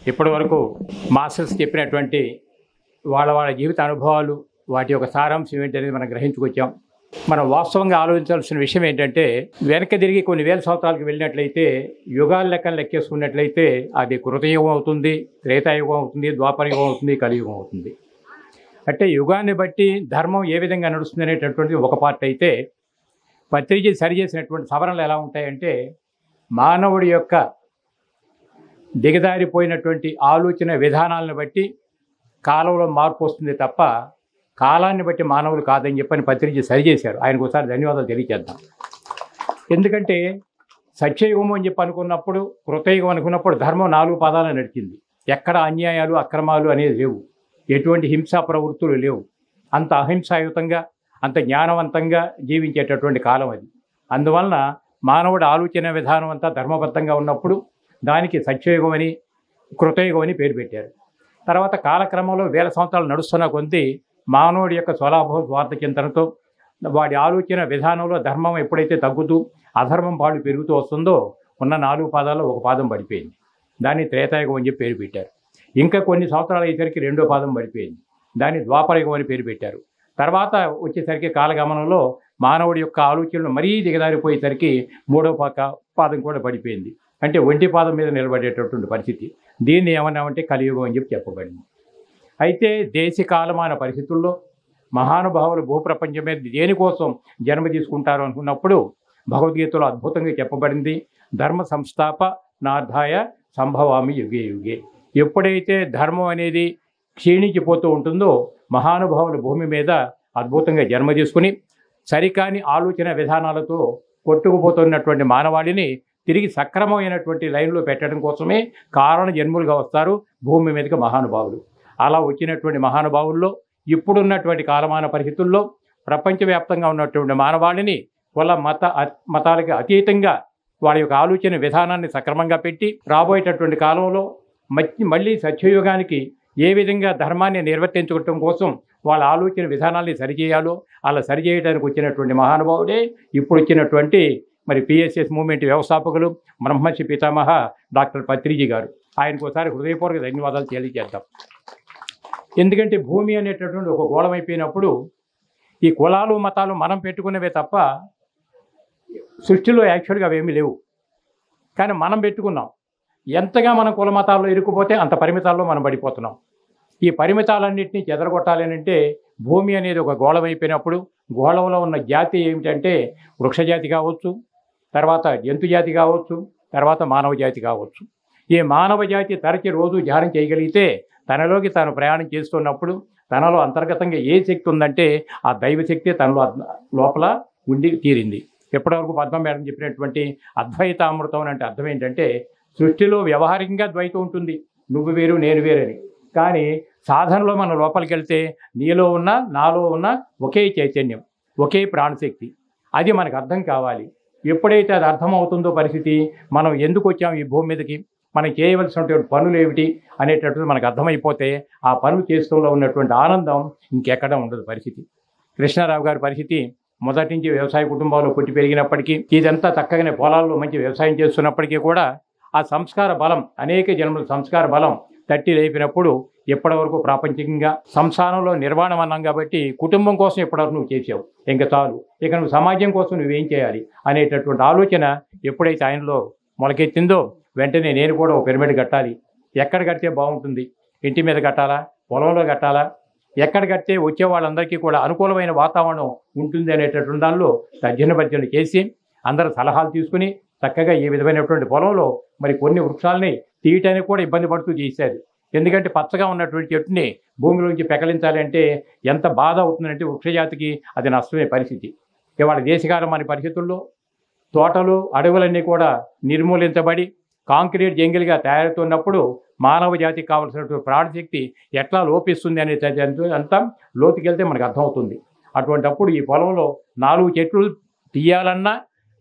ఇప్పటి వరకు మాస్టర్స్ చెప్పినటువంటి వాళ్ళ జీవిత అనుభవాలు వాటి యొక్క సారాంశం ఏంటనేది మనం గ్రహించుకొచ్చాం. మనం వాస్తవంగా ఆలోచించాల్సిన విషయం ఏంటంటే, వెనక్కి తిరిగి కొన్ని వేల సంవత్సరాలకు వెళ్ళినట్లయితే, యుగాల లెక్కను లెక్కేసుకున్నట్లయితే అది కృతయుగం అవుతుంది, త్రేతాయుగం అవుతుంది, ద్వాపరయుగం అవుతుంది, కలియుగం అవుతుంది. అంటే యుగాన్ని బట్టి ధర్మం ఏ విధంగా నడుస్తుంది అనేటటువంటిది ఒక పార్ట్ అయితే, పత్రిజీ సరిచేసినటువంటి సవరణలు ఎలా ఉంటాయంటే, మానవుడి యొక్క దిగజారిపోయినటువంటి ఆలోచన విధానాలను బట్టి కాలంలో మార్పు వస్తుంది తప్ప కాలాన్ని బట్టి మానవులు కాదని చెప్పని పత్రిజీ సరిచేశారు. ఆయనకు ఒకసారి ధన్యవాదాలు తెలియజేద్దాం. ఎందుకంటే సత్యయుగము అని చెప్పి అనుకున్నప్పుడు, కృతయుగం అనుకున్నప్పుడు ధర్మం 4 పాదాలు నడిచింది. ఎక్కడ అన్యాయాలు అక్రమాలు అనేది లేవు, ఎటువంటి హింసా ప్రవృత్తులు లేవు. అంత అహింసాయుతంగా అంత జ్ఞానవంతంగా జీవించేటటువంటి కాలం అది. అందువలన మానవుడి ఆలోచన విధానం అంతా ధర్మబద్ధంగా ఉన్నప్పుడు దానికి సత్యయుగం అని కృతయుగం అని పేరు పెట్టారు. తర్వాత కాలక్రమంలో వేల సంవత్సరాలు నడుస్తున్న కొద్దీ మానవుడి యొక్క స్వలాభం స్వార్థ చింతనతో వాడి ఆలోచన విధానంలో ధర్మం ఎప్పుడైతే తగ్గుతూ అధర్మం పాడు పెరుగుతూ వస్తుందో ఉన్న 4 పాదాల్లో ఒక పాదం పడిపోయింది. దాన్ని త్రేతాయుగం అని చెప్పి పేరు పెట్టారు. ఇంకా కొన్ని సంవత్సరాలు అయ్యేసరికి 2వ పాదం పడిపోయింది. దాన్ని ద్వాపరయుగం అని పేరు పెట్టారు. తర్వాత వచ్చేసరికి కాలగమనంలో మానవుడి యొక్క ఆలోచనలు మరీ దిగజారిపోయేసరికి 3వ పాదం కూడా పడిపోయింది. అంటే ఒంటి పాదం మీద నిలబడేటటువంటి పరిస్థితి. దీన్ని ఏమన్నామంటే కలియుగం అని చెప్పి చెప్పబడింది. అయితే దేశకాలమాన పరిస్థితుల్లో మహానుభావులు భూప్రపంచం మీద దేనికోసం జన్మ తీసుకుంటారు అనుకున్నప్పుడు భగవద్గీతలో అద్భుతంగా చెప్పబడింది, ధర్మ సంస్థాప నార్థాయ సంభవామి యుగే యుగే. ఎప్పుడైతే ధర్మం అనేది క్షీణించిపోతూ ఉంటుందో మహానుభావులు భూమి మీద అద్భుతంగా జన్మ తీసుకుని సరికాని ఆలోచన విధానాలతో కొట్టుకుపోతున్నటువంటి మానవాళిని తిరిగి సక్రమమైనటువంటి లైన్లో పెట్టడం కోసమే కారణ జన్ములుగా వస్తారు భూమి మీదకి మహానుభావులు. అలా వచ్చినటువంటి మహానుభావుల్లో ఇప్పుడున్నటువంటి కాలమాన పరిస్థితుల్లో ప్రపంచవ్యాప్తంగా ఉన్నటువంటి మానవాళిని కుల మతాలకి అతీతంగా వాళ్ళ యొక్క ఆలోచన విధానాన్ని సక్రమంగా పెట్టి రాబోయేటటువంటి కాలంలో మళ్ళీ సత్యయుగానికి ఏ విధంగా ధర్మాన్ని నిర్వర్తించుకోవటం కోసం వాళ్ళ ఆలోచన విధానాన్ని సరిచేయాలో అలా సరిచేయడానికి వచ్చినటువంటి మహానుభావుడే ఇప్పుడు వచ్చినటువంటి మరి పిఎస్ఎస్ మూవ్మెంట్ వ్యవస్థాపకులు బ్రహ్మర్షి పితామహ డాక్టర్ పత్రిజీ గారు. ఆయనకు ఒకసారి హృదయపూర్వక ధన్యవాదాలు తెలియజేద్దాం. ఎందుకంటే భూమి అనేటటువంటి ఒక గోళమైపోయినప్పుడు ఈ కులాలు మతాలు మనం పెట్టుకున్నవే తప్ప సృష్టిలో యాక్చువల్గా అవేమీ లేవు, కానీ మనం పెట్టుకున్నాం. ఎంతగా మనం కుల మతాల్లో ఇరుక్కుపోతే అంత పరిమితాల్లో మనం పడిపోతున్నాం. ఈ పరిమితాలన్నింటినీ చెదరగొట్టాలి అంటే భూమి అనేది ఒక గోళమైపోయినప్పుడు గోళంలో ఉన్న జాతి ఏమిటంటే వృక్షజాతి కావచ్చు, తర్వాత జంతు జాతి కావచ్చు, తర్వాత మానవ జాతి కావచ్చు. ఈ మానవ జాతి తరచి రోజు ధ్యానం చేయగలిగితే తనలోకి తాను ప్రయాణం చేస్తున్నప్పుడు తనలో అంతర్గతంగా ఏ శక్తి ఉందంటే ఆ దైవశక్తి తనలో లోపల ఉండి తీరింది. ఎప్పటివరకు పద్మ మేడం చెప్పినటువంటి అద్వైతామృతం అంటే అర్థం ఏంటంటే సృష్టిలో వ్యవహారికంగా ద్వైతం ఉంటుంది, నువ్వు వేరు నేను వేరని. కానీ సాధనలో మన లోపలికి వెళ్తే నీలో ఉన్న నాలో ఉన్న ఒకే చైతన్యం, ఒకే ప్రాణశక్తి, అది మనకు అర్థం కావాలి. ఎప్పుడైతే అది అర్థమవుతుందో పరిస్థితి మనం ఎందుకు వచ్చాం ఈ భూమి మీదకి, మనం చేయవలసినటువంటి పనులు ఏమిటి అనేటటువంటి మనకు అర్థమైపోతే ఆ పనులు చేస్తూలో ఉన్నటువంటి ఆనందం ఇంకెక్కడ ఉండదు పరిస్థితి. కృష్ణారావు గారి పరిస్థితి మొదటి నుంచి వ్యవసాయ కుటుంబంలో పుట్టి పెరిగినప్పటికీ ఇదంతా చక్కగానే పొలాల్లో మంచి వ్యవసాయం చేస్తున్నప్పటికీ కూడా ఆ సంస్కార బలం, అనేక జన్మల సంస్కార బలం తట్టి లేపినప్పుడు ఎప్పటివరకు ప్రాపంచికంగా సంసారంలో నిర్వాణం అన్నాం కాబట్టి కుటుంబం కోసం ఎప్పటివరకు నువ్వు చేసావు, ఇంకా చాలు, ఇక నువ్వు సమాజం కోసం నువ్వేం చేయాలి అనేటటువంటి ఆలోచన ఎప్పుడైతే ఆయనలో మొలకెత్తిందో వెంటనే నేను కూడా ఒక పిరమిడ్ కట్టాలి, ఎక్కడ కడితే బాగుంటుంది, ఇంటి మీద కట్టాలా, పొలంలో కట్టాలా, ఎక్కడ కడితే వచ్చే వాళ్ళందరికీ కూడా అనుకూలమైన వాతావరణం ఉంటుంది అనేటటువంటి దానిలో తర్జన భర్జన చేసి అందరూ సలహాలు తీసుకుని చక్కగా ఈ విధమైనటువంటి పొలంలో మరి కొన్ని వృక్షాలని తీయటానికి కూడా ఇబ్బంది పడుతూ చేశారు. ఎందుకంటే పచ్చగా ఉన్నటువంటి చెట్టుని భూమిలోంచి పెకలించాలి అంటే ఎంత బాధ అవుతుందంటే వృక్షజాతికి అది నష్టమే పరిస్థితి. ఇవాళ దేశకాలం అనే పరిస్థితుల్లో తోటలు అడవులన్నీ కూడా నిర్మూలించబడి కాంక్రీట్ జంగిల్గా తయారవుతున్నప్పుడు మానవ జాతికి కావాల్సినటువంటి ప్రాణశక్తి ఎట్లా లోపిస్తుంది అనేది అంతా లోతుకెళ్తే మనకు అర్థమవుతుంది. అటువంటప్పుడు ఈ పొలంలో 4 చెట్లు తీయాలన్నా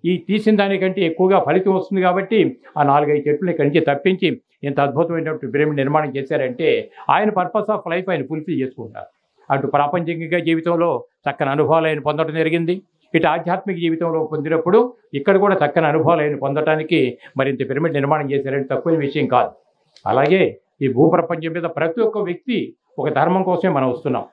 ఈ తీసిన దానికంటే ఎక్కువగా ఫలితం వస్తుంది కాబట్టి ఆ 4-5 చెట్లు ఇక్కడి నుంచి తప్పించి ఇంత అద్భుతమైనటువంటి పిరమిడ్ నిర్మాణం చేశారంటే ఆయన పర్పస్ ఆఫ్ లైఫ్ ఆయన ఫుల్ఫిల్ చేసుకుంటారు. అటు ప్రాపంచిక జీవితంలో చక్కని అనుభవాలు ఆయన పొందడం జరిగింది, ఇటు ఆధ్యాత్మిక జీవితంలో పొందినప్పుడు ఇక్కడ కూడా చక్కని అనుభవాలు ఆయన పొందడానికి మరింత పిరమిడ్ నిర్మాణం చేశారంటే తక్కువ విషయం కాదు. అలాగే ఈ భూప్రపంచం మీద ప్రతి ఒక్క వ్యక్తి ఒక ధర్మం కోసమే మనం వస్తున్నాం.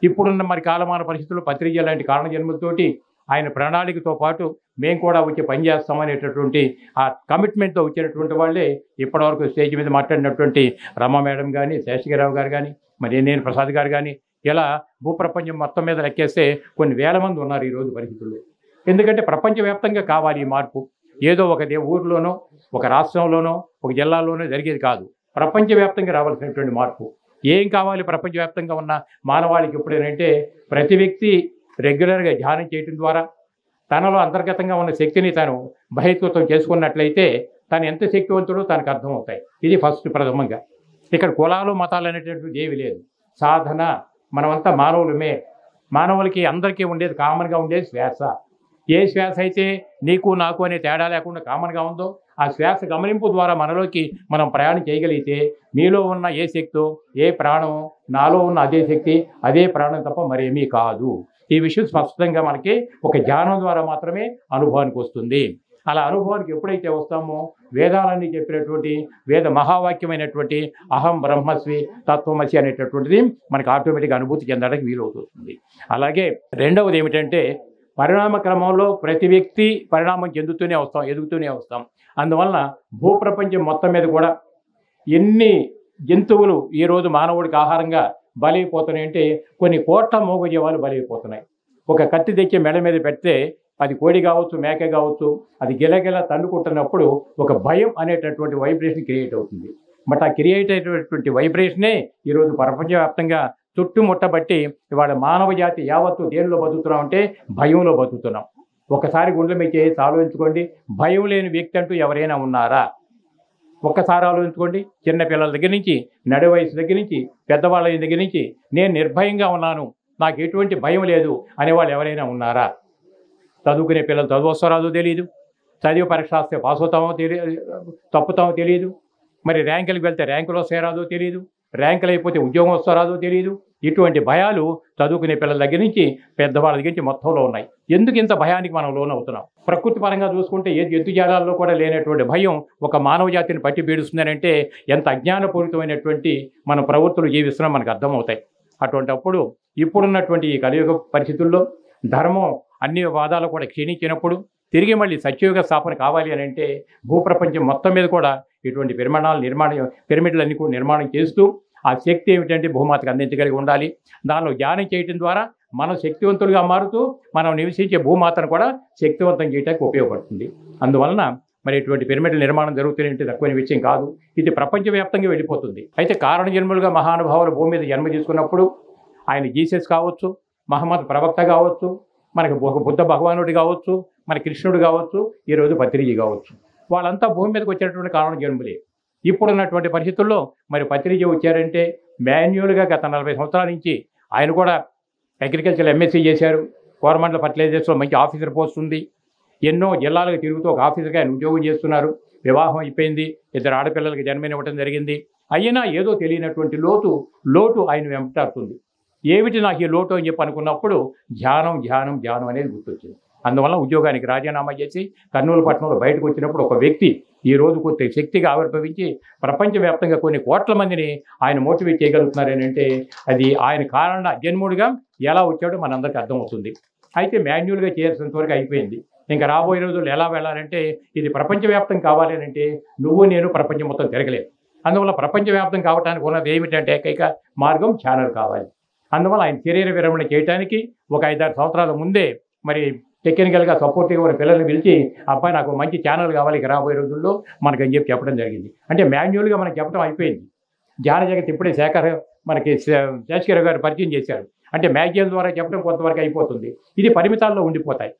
ఇప్పుడున్న మరి కాలమాన పరిస్థితుల్లో పత్రిజ లాంటి కారణ జన్మలతోటి ఆయన ప్రణాళికతో పాటు మేము కూడా వచ్చి పనిచేస్తామనేటటువంటి ఆ కమిట్మెంట్తో వచ్చినటువంటి వాళ్ళే ఇప్పటివరకు స్టేజ్ మీద మాట్లాడినటువంటి రమ మేడం కానీ, శేషగిరావు గారు కానీ, మరి నేను ప్రసాద్ గారు కానీ, ఇలా భూప్రపంచం మొత్తం మీద లెక్కేస్తే కొన్ని వేల మంది ఉన్నారు ఈరోజు పరిస్థితుల్లో. ఎందుకంటే ప్రపంచవ్యాప్తంగా కావాలి ఈ మార్పు. ఏదో ఒక ఊరిలోనో, ఒక రాష్ట్రంలోనో, ఒక జిల్లాలోనో జరిగేది కాదు. ప్రపంచవ్యాప్తంగా రావాల్సినటువంటి మార్పు. ఏం కావాలి ప్రపంచవ్యాప్తంగా ఉన్న మానవాళికి ఎప్పుడేనంటే, ప్రతి వ్యక్తి రెగ్యులర్గా ధ్యానం చేయడం ద్వారా తనలో అంతర్గతంగా ఉన్న శక్తిని తను బహిర్గతం చేసుకున్నట్లయితే తను ఎంత శక్తివంతుడో తనకు అర్థమవుతాయి. ఇది ఫస్ట్ ప్రథమంగా. ఇక్కడ కులాలు మతాలు అనేటటువంటిది ఏమి లేదు. సాధన, మనమంతా మానవులమే. మానవులకి అందరికీ ఉండేది కామన్గా ఉండేది శ్వాస. ఏ శ్వాస అయితే నీకు నాకు అనే తేడా లేకుండా కామన్గా ఉందో ఆ శ్వాస గమనింపు ద్వారా మనలోకి మనం ప్రయాణం చేయగలిగితే మీలో ఉన్న ఏ శక్తో, ఏ ప్రాణమో నాలో ఉన్న అదే శక్తి, అదే ప్రాణం తప్ప మరేమీ కాదు. ఈ విషయం స్పష్టంగా మనకి ఒక ధ్యానం ద్వారా మాత్రమే అనుభవానికి వస్తుంది. అలా అనుభవానికి ఎప్పుడైతే వస్తామో వేదాలన్నీ చెప్పినటువంటి వేద మహావాక్యమైనటువంటి అహం బ్రహ్మస్మి తత్వమసి అనేటటువంటిది మనకు ఆటోమేటిక్గా అనుభూతి చెందడానికి వీలవుతుంది. అలాగే రెండవది ఏమిటంటే, పరిణామ క్రమంలో ప్రతి వ్యక్తి పరిణామం చెందుతూనే వస్తాం, ఎదుగుతూనే వస్తాం. అందువలన భూప్రపంచం మొత్తం మీద కూడా ఎన్ని జంతువులు ఈరోజు మానవుడికి ఆహారంగా బలైపోతున్నాయంటే కొన్ని కోట్ల మూగజీవాలు బలైపోతున్నాయి. ఒక కత్తి తెచ్చి మెడ మీద పెడితే అది కోడి కావచ్చు, మేక కావచ్చు, అది గిలగిల తన్నుకుంటున్నప్పుడు ఒక భయం అనేటటువంటి వైబ్రేషన్ క్రియేట్ అవుతుంది. బట్ ఆ క్రియేట్ అయ్యేటటువంటి వైబ్రేషనే ఈరోజు ప్రపంచవ్యాప్తంగా చుట్టుముట్టబట్టి ఇవాళ మానవ జాతి యావత్తు దేనిలో బతుకుతున్నాం అంటే భయంలో బతుకుతున్నాం. ఒకసారి గుండెల మీద చేసి ఆలోచించుకోండి, భయం లేని వ్యక్తి అంటూ ఎవరైనా ఉన్నారా? ఒక్కసారి ఆలోచించుకోండి. చిన్నపిల్లల దగ్గర నుంచి, నడి వయసు దగ్గర నుంచి, పెద్దవాళ్ళ దగ్గర నుంచి నేను నిర్భయంగా ఉన్నాను, నాకు ఎటువంటి భయం లేదు అనేవాళ్ళు ఎవరైనా ఉన్నారా? చదువుకునే పిల్లలు చదువు వస్తారో తెలియదు, చదివి పరీక్ష వస్తే పాస్ అవుతామో తెలియదు, తప్పుతామో తెలియదు, మరి ర్యాంకులకు వెళ్తే ర్యాంకులు వస్తారాదో తెలియదు, ర్యాంకులు అయిపోతే ఉద్యోగం వస్తారాదో తెలియదు. ఇటువంటి భయాలు చదువుకునే పిల్లల దగ్గర నుంచి పెద్దవాళ్ళ దగ్గర నుంచి మొత్తంలో ఉన్నాయి. ఎందుకు ఇంత భయానికి మనం లోనవుతున్నాం? ప్రకృతి పరంగా చూసుకుంటే ఏ జంతుజాలాల్లో కూడా లేనటువంటి భయం ఒక మానవ జాతిని పట్టి పీడిస్తుందనంటే ఎంత అజ్ఞానపూరితమైనటువంటి మన ప్రవృత్తులు జీవిస్తున్నాం మనకు అర్థమవుతాయి. అటువంటప్పుడు ఇప్పుడున్నటువంటి ఈ కలియుగ పరిస్థితుల్లో ధర్మం అన్ని వాదాలు కూడా క్షీణించినప్పుడు తిరిగి మళ్ళీ సత్యయుగ స్థాపన కావాలి అని అంటే భూప్రపంచం మొత్తం మీద కూడా ఇటువంటి పిరమిడ్లన్నీ కూడా నిర్మాణం చేస్తూ ఆ శక్తి ఏమిటంటే భూమాతకు అందించగలిగి ఉండాలి. దానిలో ధ్యానం చేయడం ద్వారా మనం శక్తివంతులుగా మారుతూ మనం నివసించే భూమాతను కూడా శక్తివంతం చేయడానికి ఉపయోగపడుతుంది. అందువలన మరి ఇటువంటి పిరమిడ్ల నిర్మాణం జరుగుతుందంటే తక్కువైన విషయం కాదు. ఇది ప్రపంచవ్యాప్తంగా వెళ్ళిపోతుంది. అయితే కారణ జన్మలుగా మహానుభావులు భూమి మీద జన్మ తీసుకున్నప్పుడు ఆయన జీసస్ కావచ్చు, మహమ్మద్ ప్రవక్త కావచ్చు, మనకి బుద్ధ భగవానుడు కావచ్చు, మన కృష్ణుడు కావచ్చు, ఈరోజు పత్రిజీ కావచ్చు, వాళ్ళంతా భూమి మీదకి వచ్చినటువంటి కారణ జన్ములే. ఇప్పుడున్నటువంటి పరిస్థితుల్లో మరి పత్రిజీ వచ్చారంటే మాన్యువల్గా గత 40 సంవత్సరాల నుంచి ఆయన కూడా అగ్రికల్చర్ ఎంఎస్సీ చేశారు. గవర్నమెంట్ ఫర్టిలైజర్స్లో మంచి ఆఫీసర్ పోస్ట్ ఉంది. ఎన్నో జిల్లాలకు తిరుగుతూ ఒక ఆఫీసర్గా ఆయన ఉద్యోగం చేస్తున్నారు. వివాహం అయిపోయింది, 2 ఆడపిల్లలకి జన్మనివ్వటం జరిగింది. అయినా ఏదో తెలియనటువంటి లోటు ఆయన వెంటాడుతుంది. ఏమిటి నాకు ఈ లోటు అని చెప్పి అనుకున్నప్పుడు ధ్యానం అనేది గుర్తొచ్చింది. అందువల్ల ఉద్యోగానికి రాజీనామా చేసి కర్నూలు పట్టణంలో బయటకు వచ్చినప్పుడు ఒక వ్యక్తి ఈరోజు కొంత శక్తిగా ఆవిర్భవించి ప్రపంచవ్యాప్తంగా కొన్ని కోట్ల మందిని ఆయన మోటివేట్ చేయగలుగుతున్నారని అంటే అది ఆయన కారణ జన్ముడిగా ఎలా వచ్చాడో మనందరికీ అర్థమవుతుంది. అయితే మాన్యువల్గా చేయాల్సినంత వరకు అయిపోయింది. ఇంకా రాబోయే రోజుల్లో ఎలా వెళ్ళాలంటే ఇది ప్రపంచవ్యాప్తం కావాలి అని అంటే నువ్వు నేను ప్రపంచం మొత్తం తిరగలేదు. అందువల్ల ప్రపంచవ్యాప్తం కావడానికి ఉన్నది ఏమిటంటే ఏకైక మార్గం ఛానల్ కావాలి. అందువల్ల ఆయన శరీర విరమణ చేయడానికి ఒక 5-6 సంవత్సరాల ముందే మరి టెక్నికల్గా సపోర్టివ్గా ఉన్న పిల్లల్ని పిలిచి అబ్బాయి నాకు మంచి ఛానల్ కావాలి ఇక రాబోయే రోజుల్లో మనకని చెప్పడం జరిగింది. అంటే మాన్యువల్గా మనకి చెప్పడం అయిపోయింది. ధ్యాన జగత్ ఇప్పుడే మనకి శేషగిరి గారు పరిచయం చేశారు. అంటే మ్యాగజైన్ ద్వారా చెప్పడం కొంతవరకు అయిపోతుంది. ఇది పరిమితాల్లో ఉండిపోతాయి.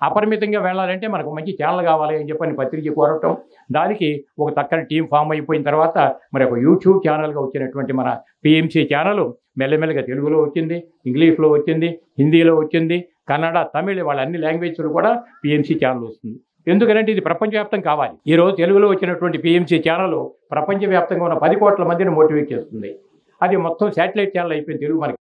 అపరిమితంగా వెళ్ళాలంటే మనకు మంచి ఛానల్ కావాలి అని చెప్పని పత్రిక కోరటం, దానికి ఒక చక్కని టీం ఫామ్ అయిపోయిన తర్వాత మరి ఒక యూట్యూబ్ ఛానల్గా వచ్చినటువంటి మన పిఎంసి ఛానల్ మెల్లమెల్లగా తెలుగులో వచ్చింది, ఇంగ్లీష్లో వచ్చింది, హిందీలో వచ్చింది, కన్నడ, తమిళ్ వాళ్ళ అన్ని లాంగ్వేజ్లు కూడా పిఎంసి ఛానల్ వస్తుంది. ఎందుకంటే ఇది ప్రపంచవ్యాప్తం కావాలి. ఈరోజు తెలుగులో వచ్చినటువంటి పిఎంసి ఛానల్ ప్రపంచవ్యాప్తంగా ఉన్న 10 కోట్ల మందిని మోటివేట్ చేస్తుంది. అది మొత్తం శాటిలైట్ ఛానల్ అయిపోయింది తెలుగు మనకి.